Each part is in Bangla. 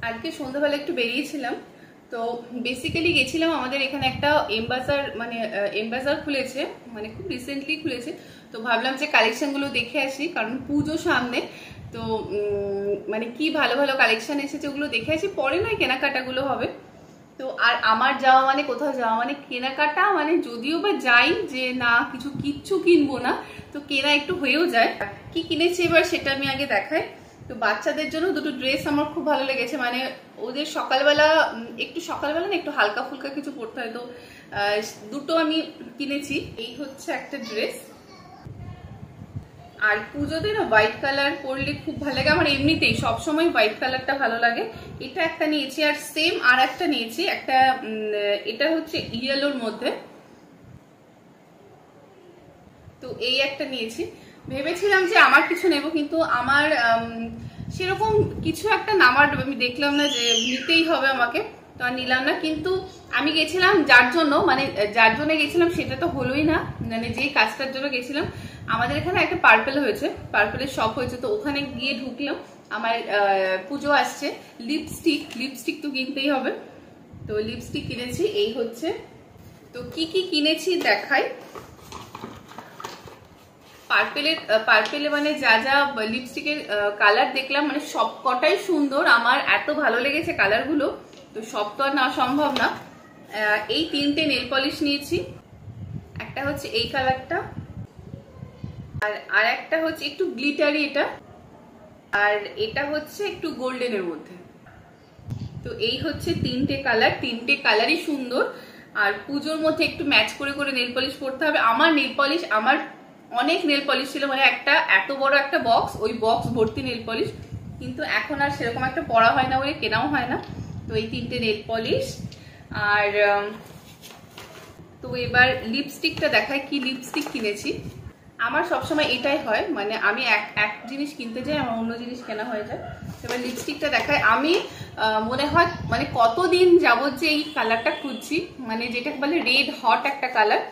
আজকে সন্ধ্যাবেলা একটু বেরিয়েছিলাম, তো বেসিক্যালি গেছিলাম আমাদের এখানে একটা এমবাজার, মানে এমবাজার খুলেছে, মানে খুব রিসেন্টলি খুলেছে। তো ভাবলাম যে কালেকশনগুলো দেখে আসি, কারণ পুজো সামনে। তো মানে কি ভালো ভালো কালেকশন এসেছে ওগুলো দেখে আসি, পরে নয় কেনাকাটাগুলো হবে। তো আর আমার যাওয়া মানে কোথাও যাওয়া মানে কেনাকাটা, মানে যদিও বা যাই যে না কিচ্ছু কিনবো না, তো কেনা একটু হয়েও যায়। কি কিনেছি এবার সেটা আমি আগে দেখাই। তো বাচ্চাদের জন্য দুটো ড্রেস আমার খুব ভালো লেগেছে, মানে ওদের সকালবেলা না একটু হালকা ফুলকা কিছু পরতে হয়, তো দুটো আমি কিনেছি। এই হচ্ছে একটা ড্রেস, আর পুজোতে না হোয়াইট কালার পরলে খুব ভালো লাগে আমার, এমনিতেই সবসময় হোয়াইট কালারটা ভালো লাগে। এটা একটা নিয়েছি, আর সেম আর একটা নিয়েছি, একটা এটা হচ্ছে ইয়েলোর মধ্যে। তো এই একটা নিয়েছি, ভেবেছিলাম যে আমার কিছু নেব, কিন্তু আমার সেরকম কিছু একটা নামার আমি দেখলাম না যে নিতেই হবে আমাকে, তো আর নিলাম না। কিন্তু আমি গেছিলাম যার জন্য, মানে যার জন্য গেছিলাম সেটা তো হলোই না, মানে যেই কাজটার জন্য গেছিলাম। আমাদের এখানে একটা পার্পেল হয়েছে, পার্পেলের শপ হয়েছে, তো ওখানে গিয়ে ঢুকলাম। আমার পুজো আসছে, লিপস্টিক তো কিনতেই হবে, তো লিপস্টিক কিনেছি। এই হচ্ছে, তো কি কি কিনেছি দেখাই। পার্পেলে মানে যা যা লিপস্টিকের কালার দেখলাম, মানে সব কটাই সুন্দর, আমার এত ভালো লেগেছে কালারগুলো, তো সব তো আর না সম্ভব না। এই তিনটে নেল পলিশ নিয়েছি, একটা হচ্ছে এই কালারটা, আর একটা হচ্ছে একটু গ্লিটারি এটা, আর এটা হচ্ছে একটু গোল্ডেনের মধ্যে। তো এই হচ্ছে তিনটে কালারই সুন্দর, আর পুজোর মধ্যে একটু ম্যাচ করে করে নেল পলিশ পরতে হবে। আমার অনেক নেল পলিশ ছিল, মানে একটা এত বড় একটা বক্স, ওই বক্স ভর্তি নেল পলিশ, কিন্তু এখন আর সেরকম একটা পরা হয় না বলে কেনাও হয় না। তো এই তিনটে নেল পলিশ, আর তো এবার লিপস্টিকটা দেখাই, কি লিপস্টিক কিনেছি। আমার সবসময় এটাই হয়, মানে আমি এক জিনিস কিনতে যাই, আমার অন্য জিনিস কেনা হয়ে যায়। এবার লিপস্টিকটা দেখায়, আমি মনে হয় মানে কতদিন যাবত যে এই কালারটা খুঁজছি, মানে যেটা বলে রেড হট একটা কালার,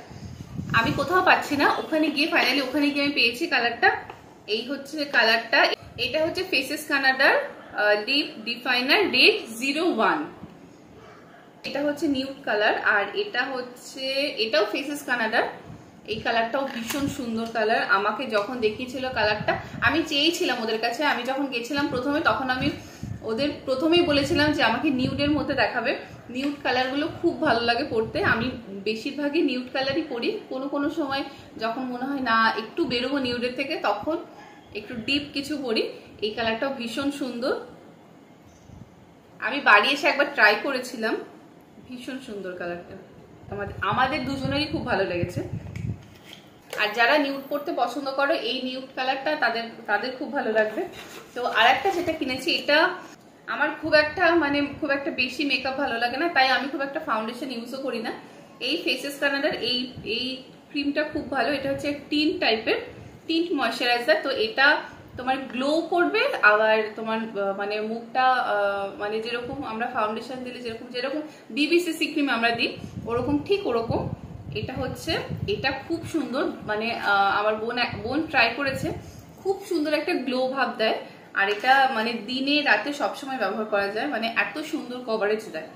আমি কোথাও পাচ্ছি না, ওখানে গিয়ে ফাইনালি ওখানে গিয়ে আমি পেয়েছি কালারটা। এই হচ্ছে কালারটা, এটা হচ্ছে ফেসেস কানাডার লিপ ডিফাইনার রেড 01, এটা হচ্ছে নিউড কালার, আর এটাও ফেসেস কানাডার। এই কালারটাও ভীষণ সুন্দর কালার, আমাকে যখন দেখিয়েছিল কালারটা আমি চেয়েছিলাম ওদের কাছে, আমি যখন গেছিলাম প্রথমে, তখন আমি ওদের প্রথমেই বলেছিলাম যে আমাকে নিউডের মধ্যে দেখাবে। নিউড কালারগুলো খুব ভালো লাগে পরতে, আমি বেশিরভাগই নিউড কালারই পরি, কোনো সময় যখন মনে হয় না একটু বেরোবো নিউডের থেকে, তখন একটু ডিপ কিছু পরি। এই কালারটাও ভীষণ সুন্দর, আমি বাড়ি এসে একবার ট্রাই করেছিলাম, ভীষণ সুন্দর কালারটা, আমাদের দুজনেরই খুব ভালো লেগেছে। আর যারা নিউড পরতে পছন্দ করো, এই নিউড কালারটা তাদের খুব ভালো লাগবে। তো আর একটা যেটা কিনেছি, এটা আমার খুব একটা বেশি মেকআপ ভালো লাগে না, তাই আমি খুব একটা ফাউন্ডেশন ইউজও করি না। এই ফেসেস কানাডার এই ক্রিমটা খুব ভালো, এটা হচ্ছে টিন্ট ময়শ্চারাইজার। তো এটা তোমার গ্লো করবে, আবার তোমার মানে মুখটা মানে যেরকম আমরা ফাউন্ডেশন দিলে যেরকম বিবিসিসি ক্রিম আমরা দিই, ঠিক ওরকম। এটা খুব সুন্দর, মানে আমার বোন ট্রাই করেছে, খুব সুন্দর একটা গ্লো ভাব দেয়, আর এটা মানে দিনে রাতে সবসময় ব্যবহার করা যায়, মানে এত সুন্দর কভারেজ দেয়,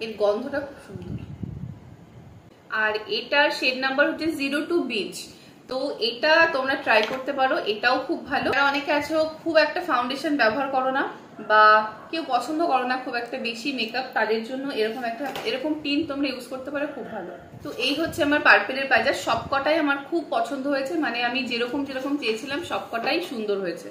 এর গন্ধটা খুব সুন্দর। আর এটার শেড নাম্বার হচ্ছে 02 বিচ, তো এটা তোমরা ট্রাই করতে পারো, এটাও খুব ভালো। অনেকে আছো খুব একটা ফাউন্ডেশন ব্যবহার করো না, বা কেউ পছন্দ করো না খুব একটা বেশি মেকআপ, তাদের জন্য এরকম টিন্ট তোমরা ইউজ করতে পারো, খুব ভালো। তো এই হচ্ছে আমার পার্পেলের বাজার, সবকটাই আমার খুব পছন্দ হয়েছে, মানে আমি যেরকম চেয়েছিলাম সবকটাই সুন্দর হয়েছে।